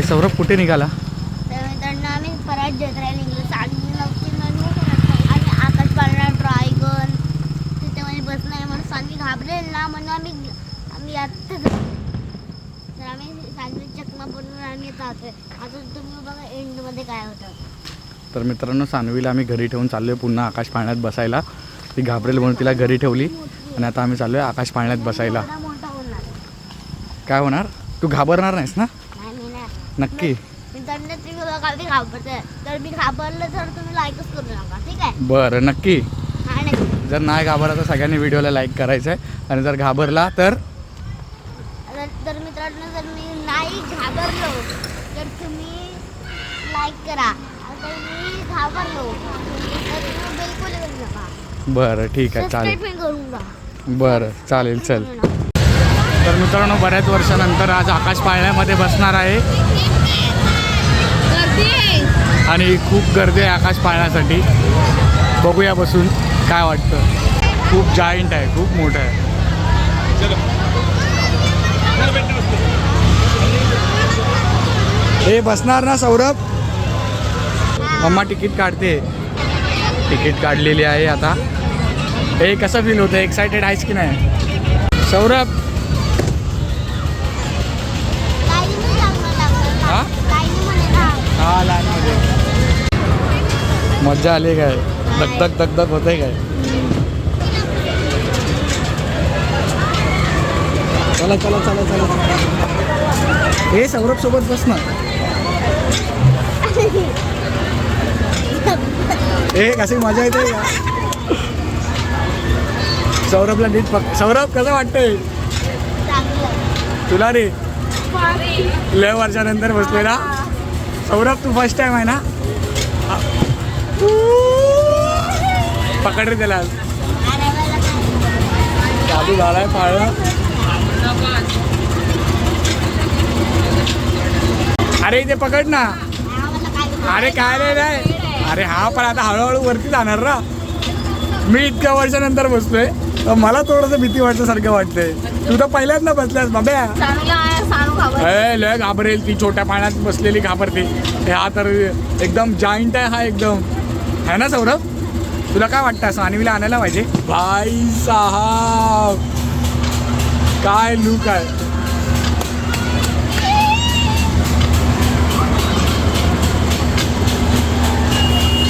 सौरभ कुठे निघाला? मित्रांनो आम्ही परत जत्रा निघलो. आणि आकाश पाळणा ड्रायगन तिथे म्हणजे बसणं आहे म्हणून सानवी घाबरेल ना म्हणून आम्ही आता तर आम्ही सानवी चकमा बनवून आम्ही जातोय. आता तुम्ही बघा एंडमध्ये काय होतं. तर मित्रांनो सानवीला आम्ही घरी ठेवून चाललोय पुन्हा आकाश पाळण्यात बसायला. ती घाबरेल म्हणून तिला घरी ठेवली आणि आता आम्ही चाललोय आकाश पाळण्यात बसायला. मोठा होणार काय होणार? तू घाबरणार नाहीस ना? नाही नाही नक्की. मित्रांनो तुम्ही बघा मी घाबरते तर मी घाबरलं तर तुम्ही लाईकच करू नका ठीक आहे. बरं नक्की. हा नाही जर नाही घाबरला तर सगळ्यांनी व्हिडिओला लाईक करायचं आहे आणि जर घाबरला तर मित्रांनो जर मी नाही घाबरलो तर तुम्ही लाईक करा. जर मी घाबरलो तर तुम्ही बिलकुल करू नका. बरं ठीक आहे चालेल. सबस्क्राईब पण करून टाका. बरं चालेल चल. तर मित्रांनो बऱ्याच वर्षानंतर आज आकाश पाळण्यामध्ये बसणार आहे आणि खूप गर्दी आहे आकाश पाळण्यासाठी. बघूया बसून काय वाटतं. खूप जायंट आहे, खूप मोठं आहे. हे बसणार ना सौरभ? मम्मा तिकीट काढते. तिकीट काढलेली आहे आता. हे कसं फील होतं? एक्सायटेड आहेस की नाही सौरभ? हां हां लाईनमध्ये मज्जा आली काय? धकधक धकधक होते काय? चला चला चला चला. हे सौरभ सोबत बस ना. हे कशी मजा येते का? सौरभला नीट सौरभ कसं वाटतंय तुला रे? लय वर्षानंतर बसलेला सौरभ. तू फर्स्ट टाइम आहे ना? पकड रे त्याला. चालू झालाय पाळणा. अरे इथे पकड ना. अरे काय रे नाही. अरे हा पण आता हळूहळू वरती जाणार ना. मी इतक्या वर्षानंतर बसतोय तर मला थोडंसं भीती वाटल्यासारखं वाटतंय. तू तर पहिल्यांदा बसल्यास बाब्या. लय घाबरेल ती. छोट्या पाण्यात बसलेली घाबरते. हा तर एकदम जायंट आहे. हा एकदम है ना सौरभ? तुला काय वाटतं? सानवीला आणायला पाहिजे. भाई साहब काय लुक आहे.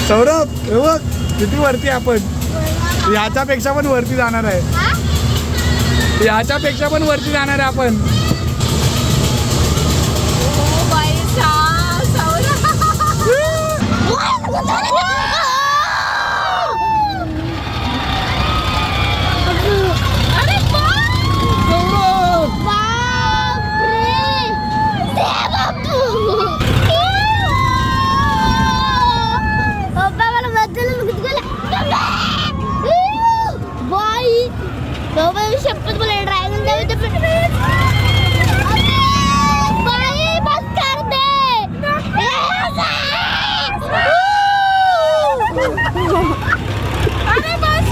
सौरभ हे बघ किती वरती आपण. याच्यापेक्षा पण वरती जाणार आहे. याच्यापेक्षा पण वरती जाणार आहे आपण. शपथ बोला ड्रॅगन बस कर दे. अरे बस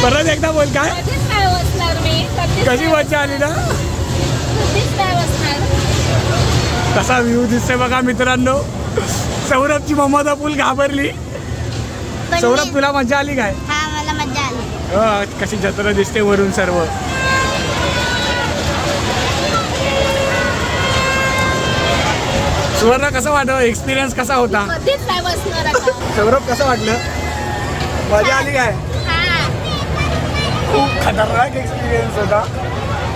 परत एकदा बोल. काय कशी मजा आली ना? कसा व्ह्यू दिसतोय बघा मित्रांनो. सौरभची मम्मा तर फुल घाबरली. सौरभ तुला मजा आली काय? हा मला मजा आली. कशी जत्रा दिसते वरून सर्व. सुवर्ण कसं वाटलं? एक्सपिरियन्स कसा होता? कधीच नाही बसणार आता. सौरभ कसं वाटलं? मजा आली काय? हा खूप खतरनाक एक्सपिरियन्स होता.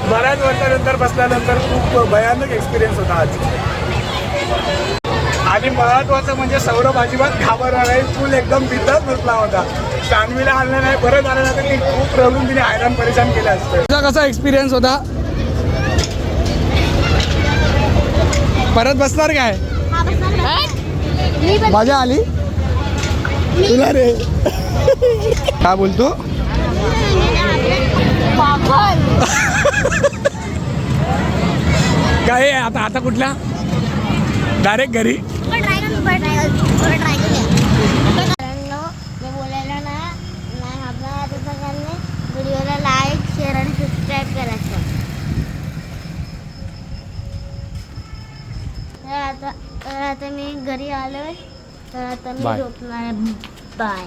बऱ्याच वर्षानंतर बसल्यानंतर खूप भयानक एक्सपिरियन्स होता आज. आणि महत्त्वाचं म्हणजे सौरभ अजिबात घाबरला नाही. फुल एकदम बिंदास बसला होता. सानवीला आणलं नाही, बरं झालं ना, तर ती खूप रडून तिने हैराण परेशान केलं असतं. तुझा कसा एक्सपिरियन्स होता? परत बसणार काय? हा बसणार. मी बस- मजा आली तुला रे? काय बोलतो? काय आता आता कुठला डायरेक्ट घरी? मी बोलायला नाही आपला सगळ्यांनी व्हिडिओला लाईक शेअर आणि सबस्क्राईब करायचं. तर आता मी घरी आलोय. तर आता मी Bye. झोपणार. बाय.